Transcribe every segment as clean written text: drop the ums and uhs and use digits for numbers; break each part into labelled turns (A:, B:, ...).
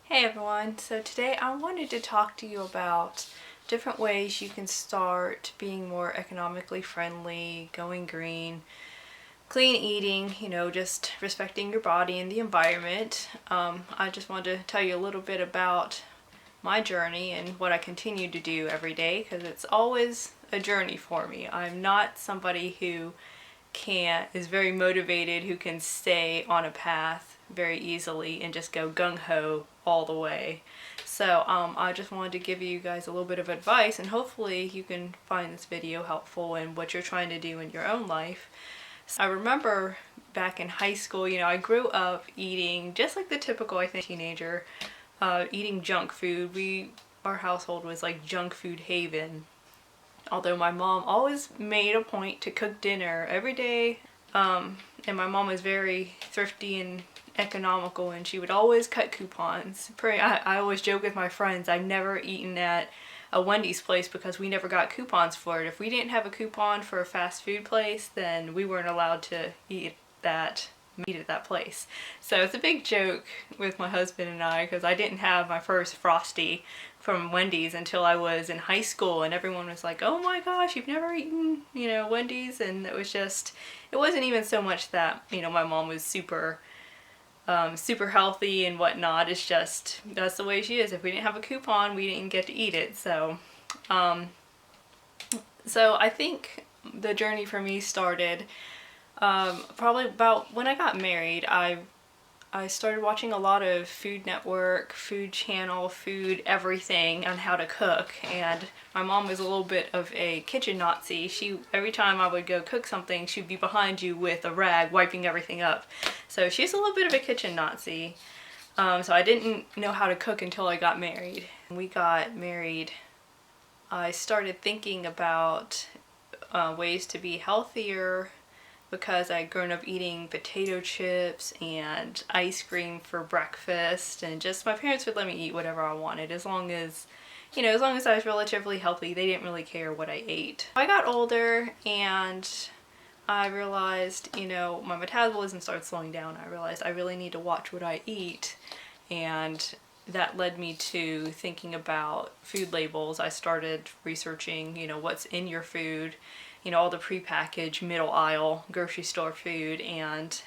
A: Hey everyone, so today I wanted to talk to you about different ways you can start being more economically friendly, going green, clean eating, just respecting your body and the environment. I just wanted to tell you a little bit about my journey and what I continue to do every day because it's always a journey for me. I'm not somebody who is very motivated, who can stay on a path very easily and just go gung-ho all the way. So I just wanted to give you guys a little bit of advice, and hopefully you can find this video helpful in what you're trying to do in your own life. So I remember back in high school, I grew up eating just like the typical, I think, teenager, eating junk food. Our household was like junk food haven. Although my mom always made a point to cook dinner every day, and my mom was very thrifty and economical, and she would always cut coupons. I always joke with my friends, I've never eaten at a Wendy's place because we never got coupons for it. If we didn't have a coupon for a fast food place, then we weren't allowed to eat at that place. So it's a big joke with my husband and I because I didn't have my first Frosty from Wendy's until I was in high school, and everyone was like, oh my gosh, you've never eaten, Wendy's. And it wasn't even so much that, my mom was super healthy and whatnot. It's just, that's the way she is. If we didn't have a coupon, we didn't get to eat it. So I think the journey for me started probably about when I got married. I started watching a lot of Food Network, Food Channel, food everything on how to cook, and my mom was a little bit of a kitchen Nazi. Every time I would go cook something, she'd be behind you with a rag wiping everything up. So she's a little bit of a kitchen Nazi. So I didn't know how to cook until I got married. When we got married, I started thinking about ways to be healthier, because I'd grown up eating potato chips and ice cream for breakfast, and just my parents would let me eat whatever I wanted as long as I was relatively healthy. They didn't really care what I ate. I got older and I realized, my metabolism started slowing down. I realized I really need to watch what I eat, and that led me to thinking about food labels. I started researching, what's in your food, all the prepackaged middle aisle grocery store food, and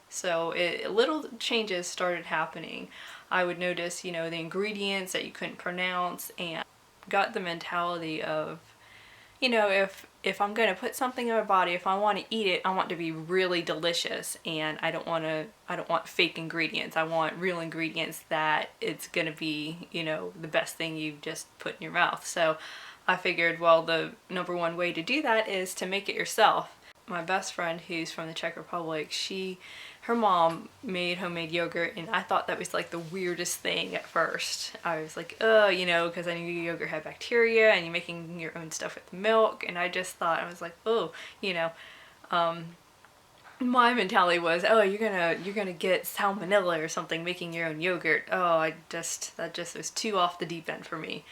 A: so little changes started happening. I would notice, the ingredients that you couldn't pronounce, and got the mentality of, if I'm gonna put something in my body, if I want to eat it, I want it to be really delicious, and I don't want fake ingredients. I want real ingredients that it's gonna be, the best thing you just put in your mouth. So I figured, well, the number one way to do that is to make it yourself. My best friend, who's from the Czech Republic, her mom made homemade yogurt, and I thought that was like the weirdest thing at first. I was like, because I knew yogurt had bacteria and you're making your own stuff with milk, and I just thought, I was like, my mentality was, oh, you're gonna get salmonella or something making your own yogurt. Oh, that just was too off the deep end for me.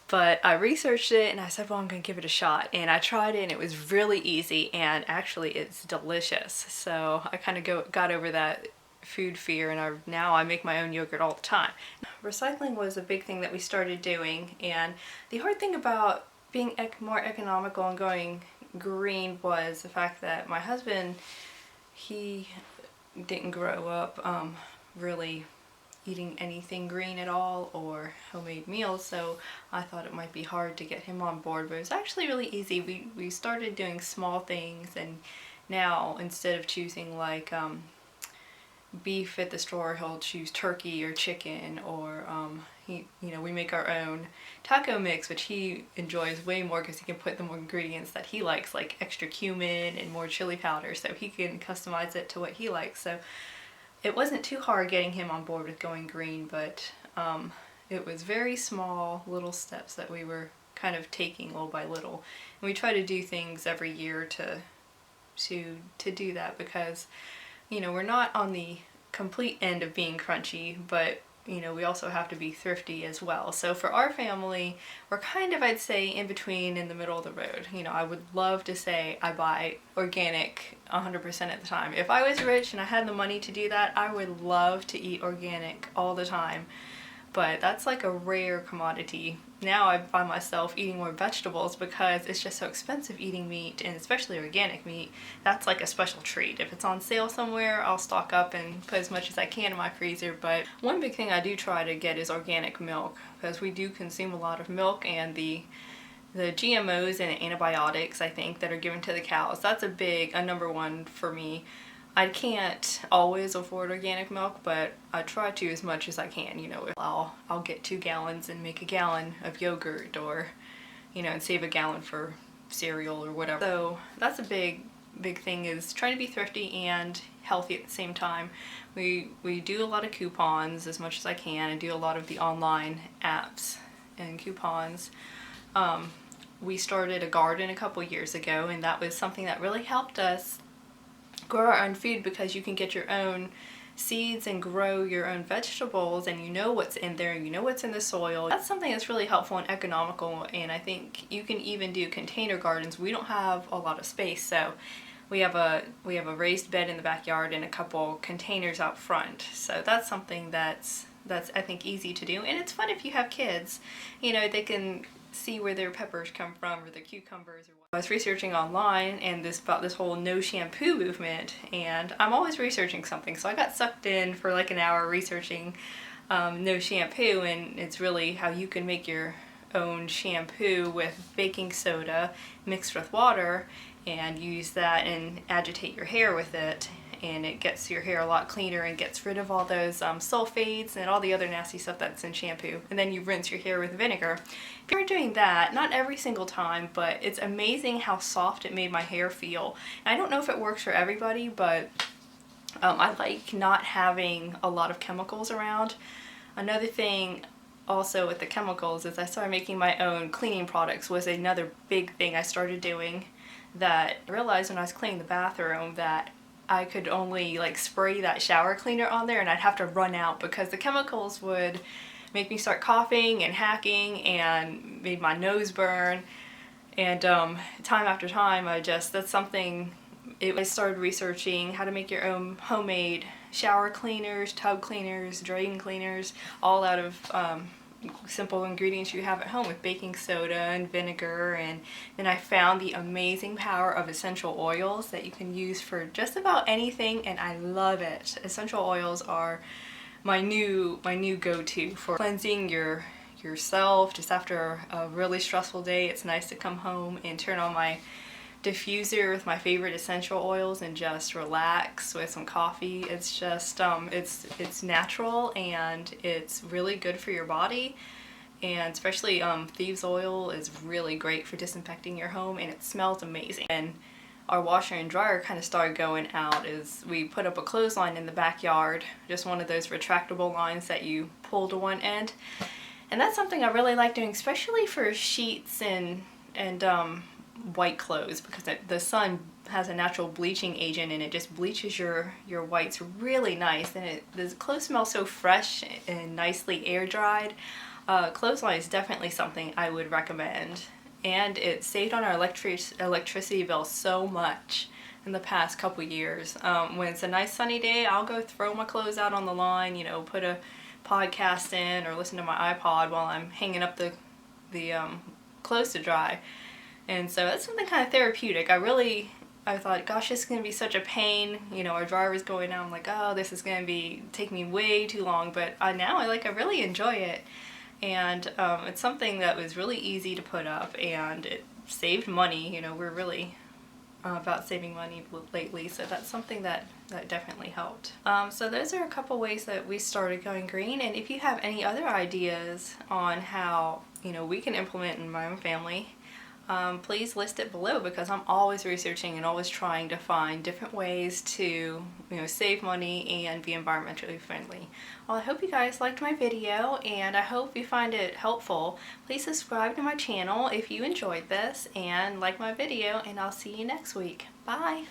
A: But I researched it and I said, well, I'm going to give it a shot. And I tried it and it was really easy, and actually it's delicious. So I kind of got over that food fear, and now I make my own yogurt all the time. Recycling was a big thing that we started doing, and the hard thing about being more economical and going green was the fact that my husband, he didn't grow up really eating anything green at all or homemade meals, so I thought it might be hard to get him on board, but it was actually really easy. We started doing small things, and now instead of choosing like beef at the store, he'll choose turkey or chicken, or we make our own taco mix, which he enjoys way more because he can put the more ingredients that he likes, like extra cumin and more chili powder, so he can customize it to what he likes. So it wasn't too hard getting him on board with going green, but it was very small little steps that we were kind of taking little by little. And we try to do things every year to do that, because we're not on the complete end of being crunchy, but we also have to be thrifty as well. So for our family, we're kind of, I'd say, in between, in the middle of the road. I would love to say I buy organic 100% at the time. If I was rich and I had the money to do that, I would love to eat organic all the time. but that's like a rare commodity. Now I find myself eating more vegetables because it's just so expensive eating meat, and especially organic meat. That's like a special treat. If it's on sale somewhere, I'll stock up and put as much as I can in my freezer. But one big thing I do try to get is organic milk, because we do consume a lot of milk, and the GMOs and antibiotics, I think, that are given to the cows, that's a number one for me. I can't always afford organic milk, but I try to as much as I can. You know, if I'll get 2 gallons and make a gallon of yogurt, or, you know, and save a gallon for cereal or whatever. So that's a big thing, is trying to be thrifty and healthy at the same time. We do a lot of coupons as much as I can, and do a lot of the online apps and coupons. We started a garden a couple years ago, and that was something that really helped us grow our own food, because you can get your own seeds and grow your own vegetables, and you know what's in there, you know what's in the soil. That's something that's really helpful and economical, and I think you can even do container gardens. We don't have a lot of space, so we have a raised bed in the backyard and a couple containers out front. So that's something that's I think easy to do, and it's fun if you have kids. You know, they can see where their peppers come from, or their cucumbers, or what. I was researching online and about this whole no shampoo movement, and I'm always researching something, so I got sucked in for like an hour researching no shampoo, and it's really how you can make your own shampoo with baking soda mixed with water, and use that and agitate your hair with it, and it gets your hair a lot cleaner and gets rid of all those sulfates and all the other nasty stuff that's in shampoo. And then you rinse your hair with vinegar. If you're doing that, not every single time, but it's amazing how soft it made my hair feel. And I don't know if it works for everybody, but I like not having a lot of chemicals around. Another thing also with the chemicals is I started making my own cleaning products. Was another big thing I started doing, that I realized when I was cleaning the bathroom that I could only like spray that shower cleaner on there, and I'd have to run out, because the chemicals would make me start coughing and hacking and made my nose burn. And time after time, that's something, I started researching how to make your own homemade shower cleaners, tub cleaners, drain cleaners, all out of simple ingredients you have at home, with baking soda and vinegar. And then I found the amazing power of essential oils that you can use for just about anything, and I love it. Essential oils are my new go-to for cleansing yourself just after a really stressful day. It's nice to come home and turn on my diffuser with my favorite essential oils and just relax with some coffee. It's just it's natural, and it's really good for your body, and especially thieves oil is really great for disinfecting your home, and it smells amazing. And our washer and dryer kind of started going out is we put up a clothesline in the backyard, just one of those retractable lines that you pull to one end, and that's something I really like doing, especially for sheets and white clothes, because the sun has a natural bleaching agent, and it just bleaches your whites really nice, and the clothes smell so fresh and nicely air dried. Clothesline is definitely something I would recommend, and it saved on our electricity bill so much in the past couple years. When it's a nice sunny day, I'll go throw my clothes out on the line, you know, put a podcast in or listen to my iPod while I'm hanging up the clothes to dry. And so that's something kind of therapeutic. I thought, gosh, this is going to be such a pain. You know, our dryer was going out. I'm like, oh, this is going to take me way too long. But now I really enjoy it. And it's something that was really easy to put up, and it saved money. You know, we're really about saving money lately, so that's something that definitely helped. So those are a couple ways that we started going green, and if you have any other ideas on how, you know, we can implement in my own family, please list it below, because I'm always researching and always trying to find different ways to, you know, save money and be environmentally friendly. Well, I hope you guys liked my video, and I hope you find it helpful. Please subscribe to my channel if you enjoyed this, and like my video, and I'll see you next week. Bye!